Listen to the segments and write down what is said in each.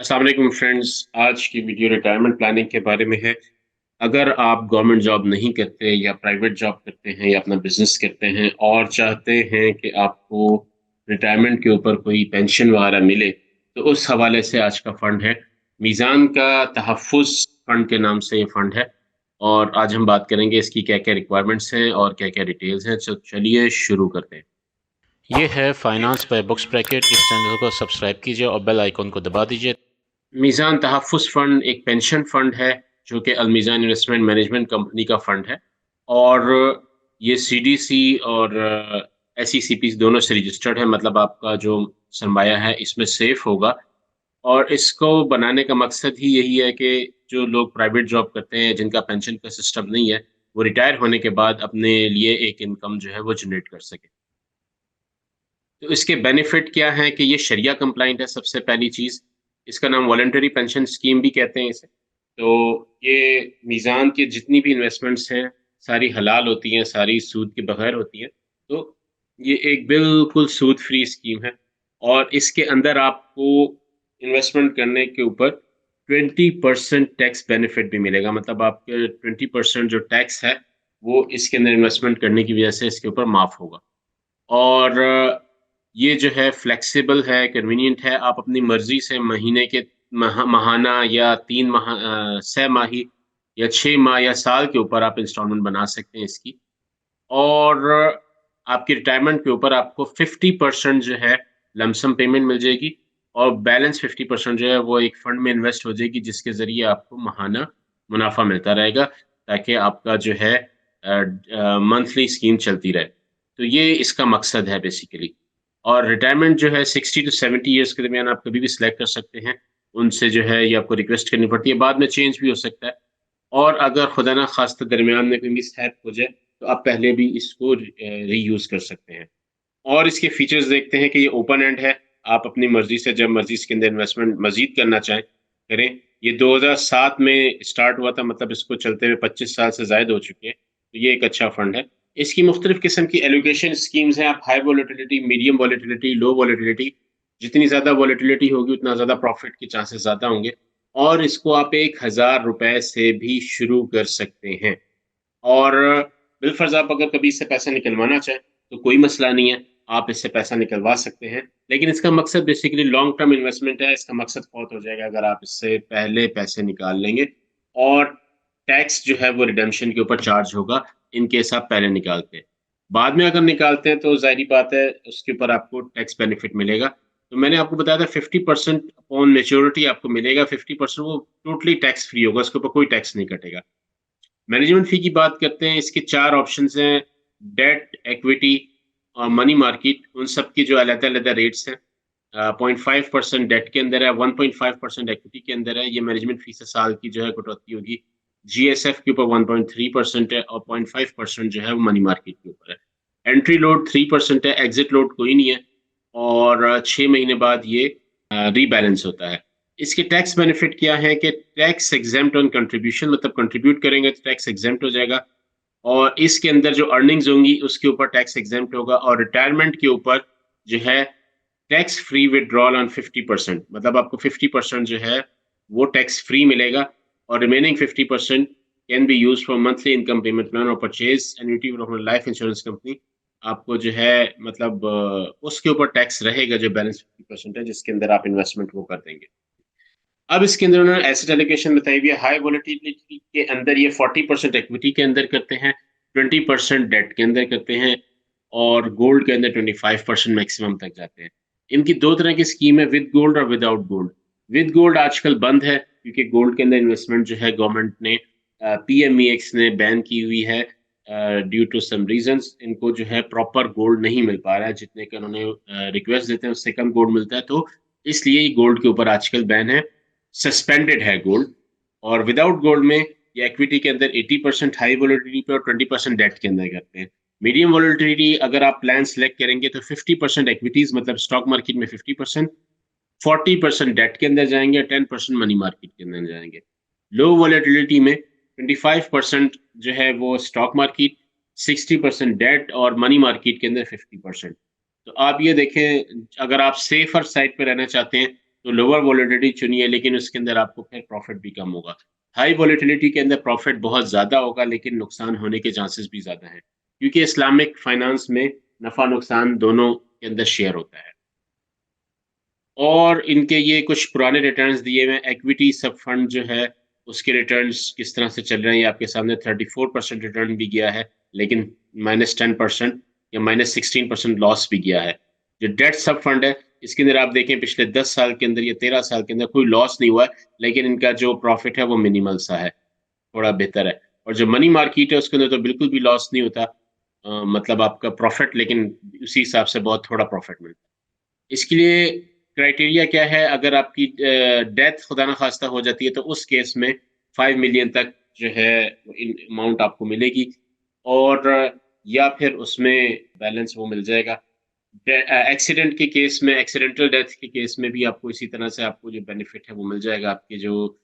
अस्सलाम वालेकुम फ्रेंड्स। आज की वीडियो रिटायरमेंट प्लानिंग के बारे में है। अगर आप गवर्नमेंट जॉब नहीं करते या प्राइवेट जॉब करते हैं या अपना बिजनेस करते हैं और चाहते हैं कि आपको रिटायरमेंट के ऊपर कोई पेंशन वगैरह मिले, तो उस हवाले से आज का फंड है मीज़ान का तहफ़्फ़ुज़ फंड के नाम से ये फंड है। और आज हम बात करेंगे इसकी क्या-क्या रिक्वायरमेंट्स हैं और क्या-क्या डिटेल्स हैं। तो चलिए शुरू करते हैं। ये है फाइनेंस बाय बुक्स ब्रैकेट। इस चैनल को सब्सक्राइब कीजिए और बेल आइकन को दबा दीजिए। मीज़ान तहफ़्फ़ुज़ फ़ंड एक पेंशन फ़ंड है, जो कि अलमीज़ान इन्वेस्टमेंट मैनेजमेंट कंपनी का फ़ंड है। और ये सीडीसी और एसईसीपी दोनों से रजिस्टर्ड है, मतलब आपका जो सरमाया है इसमें सेफ़ होगा। और इसको बनाने का मकसद ही यही है कि जो लोग प्राइवेट जॉब करते हैं, जिनका पेंशन का सिस्टम नहीं है, वो रिटायर होने के बाद अपने लिए एक इनकम जो है वो जनरेट कर सकें। तो इसके बेनिफिट क्या हैं कि ये शरिया कंप्लाइंट है, सबसे पहली चीज़। इसका नाम वॉलंटरी पेंशन स्कीम भी कहते हैं इसे। तो ये मीज़ान की जितनी भी इन्वेस्टमेंट्स हैं, सारी हलाल होती हैं, सारी सूद के बगैर होती हैं। तो ये एक बिल्कुल सूद फ्री स्कीम है। और इसके अंदर आपको इन्वेस्टमेंट करने के ऊपर 20% टैक्स बेनिफिट भी मिलेगा। मतलब आपके 20% जो टैक्स है, वो इसके अंदर इन्वेस्टमेंट करने की वज़ह से इसके ऊपर माफ़ होगा। और ये जो है फ्लेक्सिबल है, कन्वीनिएंट है। आप अपनी मर्ज़ी से महीने के माहाना या 3 6 माही या 6 माह या साल के ऊपर आप इंस्टॉलमेंट बना सकते हैं इसकी। और आपकी रिटायरमेंट के ऊपर आपको 50% जो है लमसम पेमेंट मिल जाएगी। और बैलेंस 50% जो है वो एक फ़ंड में इन्वेस्ट हो जाएगी, जिसके ज़रिए आपको माहाना मुनाफ़ा मिलता रहेगा, ताकि आपका जो है मंथली स्कीम चलती रहे। तो ये इसका मकसद है बेसिकली। और रिटायरमेंट जो है 60 टू 70 इयर्स के दरमियान आप कभी भी सिलेक्ट कर सकते हैं। उनसे जो है ये आपको रिक्वेस्ट करनी पड़ती है, बाद में चेंज भी हो सकता है। और अगर खुदा ना ख़ास्ता दरमियान में कोई मिसहैप हो जाए, तो आप पहले भी इसको रीयूज़ कर सकते हैं। और इसके फीचर्स देखते हैं कि ये ओपन एंड है। आप अपनी मर्ज़ी से जब मर्ज़ी इसके अंदर इन्वेस्टमेंट मज़ीद करना चाहें, करें। ये 2007 में स्टार्ट हुआ था, मतलब इसको चलते हुए 25 साल से ज़ायद हो चुके हैं। तो ये एक अच्छा फंड है। इसकी मुख्तलिफ़ किस्म की एलोकेशन स्कीम्स हैं। आप हाई वोलेटिलिटी, मीडियम वोलेटिलिटी, लो वोलेटिलिटी, जितनी ज़्यादा वोलेटिलिटी होगी उतना ज़्यादा प्रॉफ़िट के चांसेस ज़्यादा होंगे। और इसको आप ₹1000 से भी शुरू कर सकते हैं। और बिलफ़र्ज़ आप अगर कभी इससे पैसा निकलवाना चाहें, तो कोई मसला नहीं है, आप इससे पैसा निकलवा सकते हैं। लेकिन इसका मकसद बेसिकली लॉन्ग टर्म इन्वेस्टमेंट है। इसका मकसद फ़ौत हो जाएगा अगर आप इससे पहले पैसे निकाल लेंगे। और टैक्स जो है वो रिडेम्पशन के ऊपर चार्ज होगा, इन केस आप पहले निकालते हैं। बाद में अगर निकालते हैं तो ज़ाहिर-सी बात है, उसके ऊपर आपको टैक्स बेनिफिट मिलेगा। तो मैंने आपको बताया था 50% अपॉन मैच्योरिटी आपको मिलेगा, 50% वो टोटली टैक्स फ्री होगा, उसके ऊपर कोई टैक्स नहीं कटेगा। मैनेजमेंट फ़ी की बात करते हैं, इसके 4 ऑप्शंस हैं, डेट, इक्विटी और मनी मार्केट। उन सब की जो अलग-अलग रेट्स हैं। 0.5% डेट के अंदर है, 1.5% इक्विटी के अंदर है। ये मैनेजमेंट फ़ी से साल की जो है कटौती होगी। जीएसएफ के ऊपर 1.3% है और 0.5% जो है वो मनी मार्केट के ऊपर है। एंट्री लोड 3% है, एग्ज़िट लोड कोई नहीं है। और 6 महीने बाद ये रीबैलेंस होता है। इसके टैक्स बेनिफिट क्या है कि टैक्स एग्जेम्प्ट ऑन कंट्रीब्यूशन, मतलब कंट्रीब्यूट करेंगे तो टैक्स एग्जेम्प्ट हो जाएगा। और इसके अंदर जो अर्निंग्स होंगी उसके ऊपर टैक्स एग्जेम्प्ट होगा। और रिटायरमेंट के ऊपर जो है टैक्स फ्री विथड्रॉल ऑन 50%, मतलब आपको 50% जो है वो टैक्स फ्री मिलेगा। और remaining 50% can be used for monthly income payment plan और purchase annuity from life insurance company. आपको जो है मतलब उसके ऊपर टैक्स रहेगा जो बैलेंस 50% है, जिसके अंदर आप इन्वेस्टमेंट वो कर देंगे। अब इसके अंदर उन्होंने एसेट एलोकेशन बताई हुई है। हाई वोलेटिलिटी के अंदर ये 40% इक्विटी के अंदर करते हैं, 20% डेट के अंदर करते हैं और गोल्ड के अंदर 25% मैक्सिमम तक जाते हैं। इनकी 2 तरह की स्कीम है, विद गोल्ड और विदाउट गोल्ड। विद गोल्ड आजकल बंद है, क्योंकि गोल्ड के अंदर इन्वेस्टमेंट जो है गवर्नमेंट ने पीएमईएक्स ने बैन की हुई है ड्यू टू सम रीज़न्स। इनको जो है प्रॉपर गोल्ड नहीं मिल पा रहा है, जितने का उन्होंने रिक्वेस्ट देते हैं उससे कम गोल्ड मिलता है, तो इसलिए ये गोल्ड के ऊपर आजकल बैन है। सस्पेंडेड है गोल्ड। और विदाउट गोल्ड में ये इक्विटी के अंदर 80% हाई वोलेटिलिटी पे और 20% डेट के अंदर करते हैं। मीडियम वोलेटिलिटी अगर आप प्लान सेलेक्ट करेंगे तो 50% इक्विटीज, मतलब स्टॉक मार्केट में 50%, 40% डेट के अंदर जाएंगे, 10% मनी मार्केट के अंदर जाएंगे। लो वोलेटिलिटी में 25% जो है वो स्टॉक मार्केट, 60% डेट और मनी मार्केट के अंदर 50%। तो आप ये देखें, अगर आप सेफर साइड पे रहना चाहते हैं तो लोअर वॉलेटिलिटी चुनिए, लेकिन उसके अंदर आपको फिर प्रॉफिट भी कम होगा। हाई वॉलेटिलिटी के अंदर प्रॉफिट बहुत ज़्यादा होगा, लेकिन नुकसान होने के चांसेस भी ज़्यादा हैं, क्योंकि इस्लामिक फाइनेंस में नफ़ा नुकसान दोनों के अंदर शेयर होता है। और इनके ये कुछ पुराने रिटर्न्स दिए हुए हैं। इक्विटी सब फंड जो है, उसके रिटर्न्स किस तरह से चल रहे हैं, ये आपके सामने 34% रिटर्न भी गया है, लेकिन -10% या -16% लॉस भी गया है। जो डेट सब फंड है, इसके अंदर आप देखें पिछले 10 साल के अंदर या 13 साल के अंदर कोई लॉस नहीं हुआ है, लेकिन इनका जो प्रॉफिट है वो मिनिमल सा है, थोड़ा बेहतर है। और जो मनी मार्केट है, उसके अंदर तो बिल्कुल भी लॉस नहीं होता। मतलब आपका प्रॉफिट, लेकिन उसी हिसाब से बहुत थोड़ा प्रॉफिट मिलता है। इसके लिए क्राइटेरिया क्या है? अगर आपकी डेथ खुदा ना खास्ता हो जाती है, तो उस केस में 5 मिलियन तक जो है अमाउंट आपको मिलेगी, और या फिर उसमें बैलेंस वो मिल जाएगा। एक्सीडेंट के केस में, एक्सीडेंटल डेथ के केस में भी आपको इसी तरह से आपको जो बेनिफिट है वो मिल जाएगा, आपके जो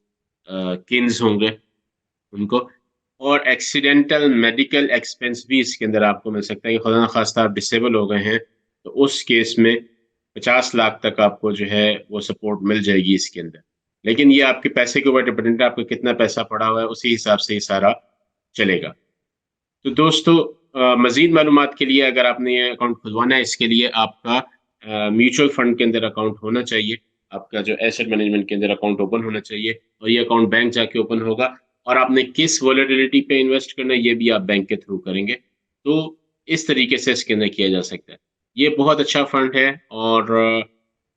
किन्स होंगे उनको। और एक्सीडेंटल मेडिकल एक्सपेंस भी इसके अंदर आपको मिल सकता है कि खुदा न खास्ता आप डिसेबल हो गए हैं, तो उस केस में 50 लाख तक आपको जो है वो सपोर्ट मिल जाएगी इसके अंदर। लेकिन ये आपके पैसे के ऊपर डिपेंडेंट है, आपको कितना पैसा पड़ा हुआ है, उसी हिसाब से ये सारा चलेगा। तो दोस्तों, मजीद मालूमात के लिए, अगर आपने ये अकाउंट खुलवाना है, इसके लिए आपका म्यूचुअल फंड के अंदर अकाउंट होना चाहिए, आपका जो एसेट मैनेजमेंट के अंदर अकाउंट ओपन होना चाहिए, और ये अकाउंट बैंक जाके ओपन होगा। और आपने किस वॉलेटिलिटी पे इन्वेस्ट करना है, ये भी आप बैंक के थ्रू करेंगे। तो इस तरीके से इसके अंदर किया जा सकता है। ये बहुत अच्छा फंड है, और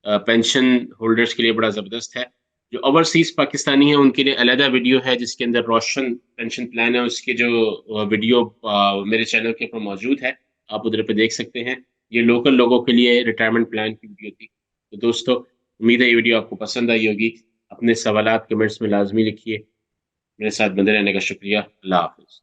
पेंशन होल्डर्स के लिए बड़ा ज़बरदस्त है। जो ओवरसीज़ पाकिस्तानी हैं, उनके लिए अलहदा वीडियो है, जिसके अंदर रोशन पेंशन प्लान है, उसके जो वीडियो मेरे चैनल के ऊपर मौजूद है, आप उधर पे देख सकते हैं। ये लोकल लोगों के लिए रिटायरमेंट प्लान की वीडियो थी। तो दोस्तों, उम्मीद है ये वीडियो आपको पसंद आई होगी। अपने सवालात कमेंट्स में लाज़मी लिखिए। मेरे साथ बने रहने का शुक्रिया। अल्लाह हाफ़िज़।